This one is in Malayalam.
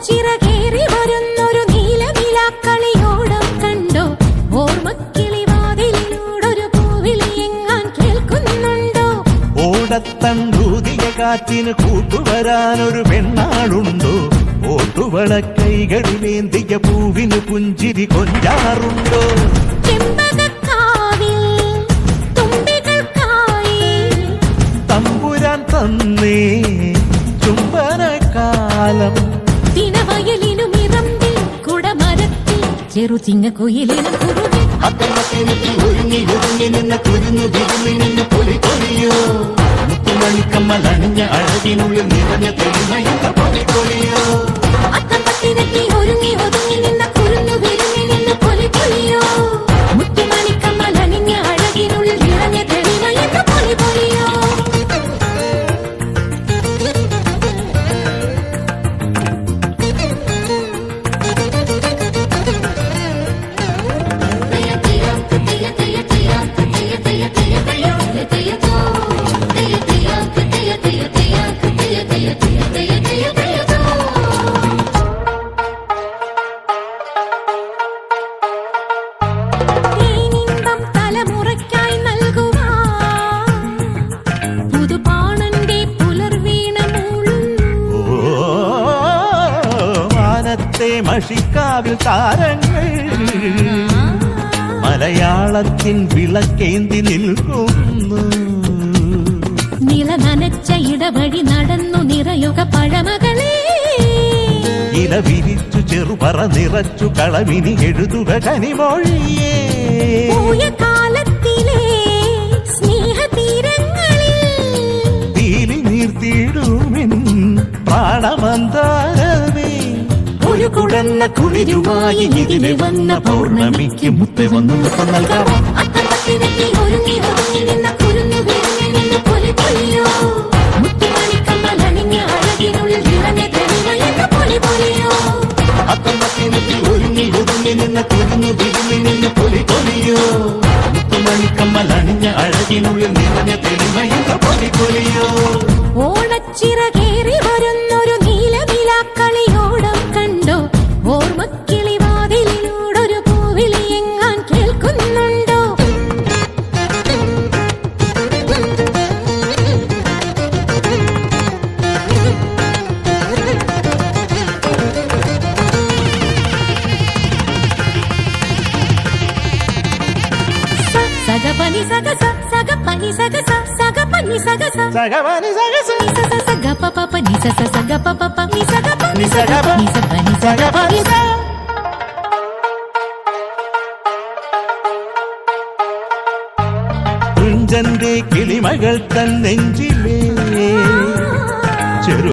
ചിറകേറി വരുന്നൊരു നീലനിലാക്കളിയോടം കണ്ടോ? ഓർമ്മക്കിളിവാതിലൂടൊരു പൂവിളി എങ്ങാൻ കേൾക്കുന്നുണ്ടോ? ഓടത്തണ്ടൂതിയ കാറ്റിന് കൂട്ടുവരാനൊരു പെണ്ണാളുണ്ടോ? ഓട്ടുവള കൈകളിലേന്തിയ പൂവിന് പുഞ്ചിരി കൊഞ്ചാറുണ്ടോ? ചെമ്പകക്കാവിൽ തുമ്പികൾക്കായി തമ്പുരാൻ തന്നേ ചുംബനകാലം. ദിനവയലിനുമിറമ്പിൽ കുടമരത്തിൽ ചെറുചിങ്ങക്കുയിലിനും കുറുകെ ഒരുങ്ങി ഒരുങ്ങി നിന്ന കുരുന്നു തിരുമ്മി നിന്ന് പൊലി പൊലിയോ? മുത്തുമണിക്കമ്മലണിഞ്ഞ അഴകിനുള്ളിൽ നിറഞ്ഞ തെളിമയുന്ന പൊലി പൊലിയോ? അത്തപ്പത്തിനെത്തി ഒരുങ്ങി ഒതുങ്ങി നിന്ന കുരുന്നു വിരുങ്ങി നിന്ന് പൊലി പൊലിയോ? മുത്തുമണിക്കമ്മലണിഞ്ഞ അഴകിനുള്ളിൽ നിറഞ്ഞ തെളിമയുന്ന പൊലി പൊലിയോ? മഷിക്കാവിൽ താരങ്ങൾ മലയാളത്തിൻ വിളക്കേന്തി നിൽക്കുന്നു. നില നനച്ച ഇടവഴി നടന്നു നിറയുക പഴമകളെ. ഇല വിരിച്ചു ചെറുപറ നിറച്ചു കളവിനി എഴുതുക കനിമൊഴിയേ. കാലത്തിലെ സ്നേഹതീരങ്ങളിൽ തീലി നീർത്തിടുമിൻ പ്രാണമന്താരമേ. ഒരു കുടന്ന കുളിരുമായി ഇതിലെ വന്ന പൗർണമിക്ക് മുത്തെ വന്നു നൽകാം. അത്തപ്പത്തിനെത്തി ഒരുങ്ങി ഒതുങ്ങി നിന്ന കുരുന്നു വിരുങ്ങി നിന്ന് പൊലി പൊലിയോ? മുത്തുമണിക്കമ്മലണിഞ്ഞ അഴകിനുള്ളിൽ നിറഞ്ഞ തെളിമയെന്ന പൊലി പൊലിയോ? അത്തപ്പത്തിനെത്തി ഒരുങ്ങി ഒതുങ്ങി നിന്ന കുരുന്നു വിരുങ്ങി നിന്ന് പൊലി പൊലിയോ? മുത്തുമണിക്കമ്മലണിഞ്ഞ അഴകിനുള്ളിൽ നിറഞ്ഞ തെളിമയെന്ന പൊലി പൊലിയോ? ഓണച്ചിറകേറി വരുന്നൊരു നീലനിലാക്കളിയോടം കണ്ടോ? ഓർമ്മക്കിളിവാതിലൂടൊരു പൂവിളി എങ്ങാൻ കേൾക്കുന്നുണ്ടോ? സഗപനി സഗസ സഗപനി സഗസ സഗപനി സഗസ സഗപനി സഗസ സഗപപനി സഗ സഗപപനി സഗപനി സഗപനി സഗപനി സഗ. തുഞ്ചന്റെ കിളിമകൾ തൻ നെഞ്ചിലേ ചെറു